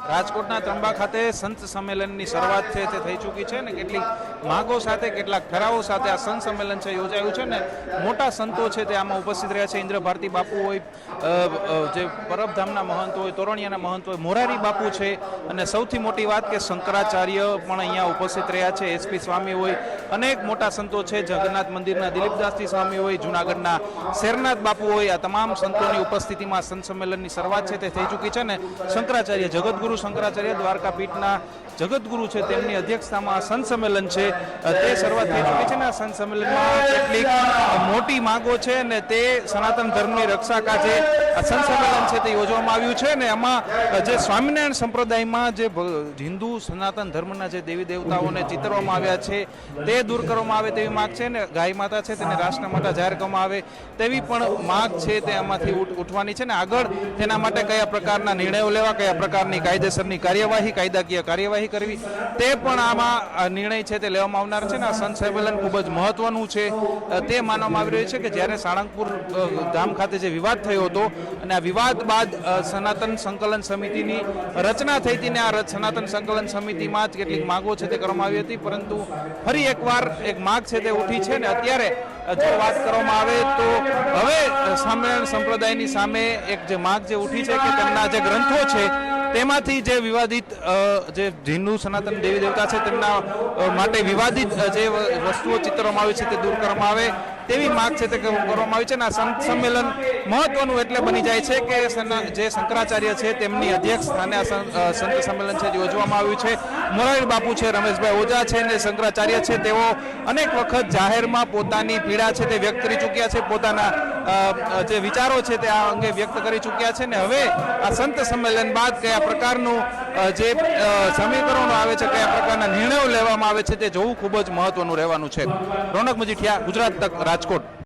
રાજકોટના ત્રંબા ખાતે સંત સંમેલનની શરૂઆત છે તે થઈ ચૂકી છે ને કેટલીક માગો સાથે કેટલાક ઠરાવો સાથે આ સંત સંમેલન છે યોજાયું છે ને મોટા સંતો છે તે આમાં ઉપસ્થિત રહ્યા છે. ઇન્દ્ર ભારતી બાપુ હોય, જે પરબધામના મહંત હોય, તોરણિયાના મહંત હોય, મોરારી બાપુ છે અને સૌથી મોટી વાત કે શંકરાચાર્ય પણ અહીંયા ઉપસ્થિત રહ્યા છે. એસપી સ્વામી હોય, અનેક મોટા સંતો છે. જગન્નાથ મંદિરના દિલીપદાસજી સ્વામી હોય, જૂનાગઢના શેરનાથ બાપુ હોય, આ તમામ સંતોની ઉપસ્થિતિમાં સંત સંમેલનની શરૂઆત છે તે થઈ ચૂકી છે ને શંકરાચાર્ય જગતગુરુ શંકરાચાર્ય દ્વારકાપીઠના જગતગુરુ છે તેમની અધ્યક્ષતામાં સંત સંમેલન છે તે શરૂઆત થઈ ચૂકી છે ને આ સંત સંમેલનમાં કેટલીક મોટી માંગો છે ને તે સનાતન ધર્મની રક્ષા કાજે આ સંત સંમેલન છે તે યોજવામાં આવ્યું છે ને એમાં જે સ્વામિનારાયણ સંપ્રદાયમાં જે હિન્દુ સનાતન ધર્મના જે દેવી દેવતાઓને ચિતરવામાં આવ્યા છે તે દૂર કરવામાં આવે તેવી માગ છે ને ગાય માતા છે તેને રાષ્ટ્ર માતા જાહેર કરવામાં આવે તેવી પણ માગ છે તે આમાંથી ઉઠવાની છે ને આગળ તેના માટે કયા પ્રકારના નિર્ણયો લેવા, કયા પ્રકારની કાયદેસરની કાર્યવાહી, કાયદાકીય કાર્યવાહી કરવી તે પણ આમાં નિર્ણય છે તે લેવામાં આવનાર છે ને આ સંત સંમેલન ખૂબ જ મહત્વનું છે તે માનવામાં આવી રહ્યું છે કે જ્યારે સાળંગપુર ધામ ખાતે જે વિવાદ થયો હતો અને આ વિવાદ બાદ સનાતન સંકલન સમિતિની રચના થઈ હતી ને આ સનાતન સંકલન સમિતિમાં જ કેટલીક માગો છે તે કરવામાં આવી હતી, પરંતુ ફરી એકવાર એક માગ છે તે ઉઠી છે ને અત્યારે જો વાત કરવામાં આવે તો હવે સ્વામિનારાયણ સંપ્રદાયની સામે એક જે માગ જે ઉઠી છે કે તેમના જે ગ્રંથો છે તેમાંથી જે વિવાદિત જે હિન્દુ સનાતન દેવી દેવતા છે તેમના માટે વિવાદિત જે વસ્તુઓ ચિતરવામાં આવી છે તે દૂર કરવામાં આવે તેવી માગ છે તે કરવામાં આવી છે અને આ સંત સંમેલન મહત્વનું એટલે બની જાય છે કે જે શંકરાચાર્ય છે તેમની અધ્યક્ષ સ્થાને આ સંત સંમેલન છે યોજવામાં આવ્યું છે. મોરારી બાપુ છે, રમેશભાઈ ઓઝા છે ને શંકરાચાર્ય છે તેઓ અનેક વખત જાહેરમાં પોતાની પીડા છે તે વ્યક્ત કરી ચૂક્યા છે, પોતાના જે વિચારો છે તે આ અંગે વ્યક્ત કરી ચૂક્યા છે ને હવે આ સંત સંમેલન બાદ કયા પ્રકારનું જે સમીકરણો આવે છે, કયા પ્રકારના નિર્ણયો લેવામાં આવે છે તે જોવું ખૂબ જ મહત્વનું રહેવાનું છે. રોનક મજીઠિયા, ગુજરાત તક, રાજકોટ.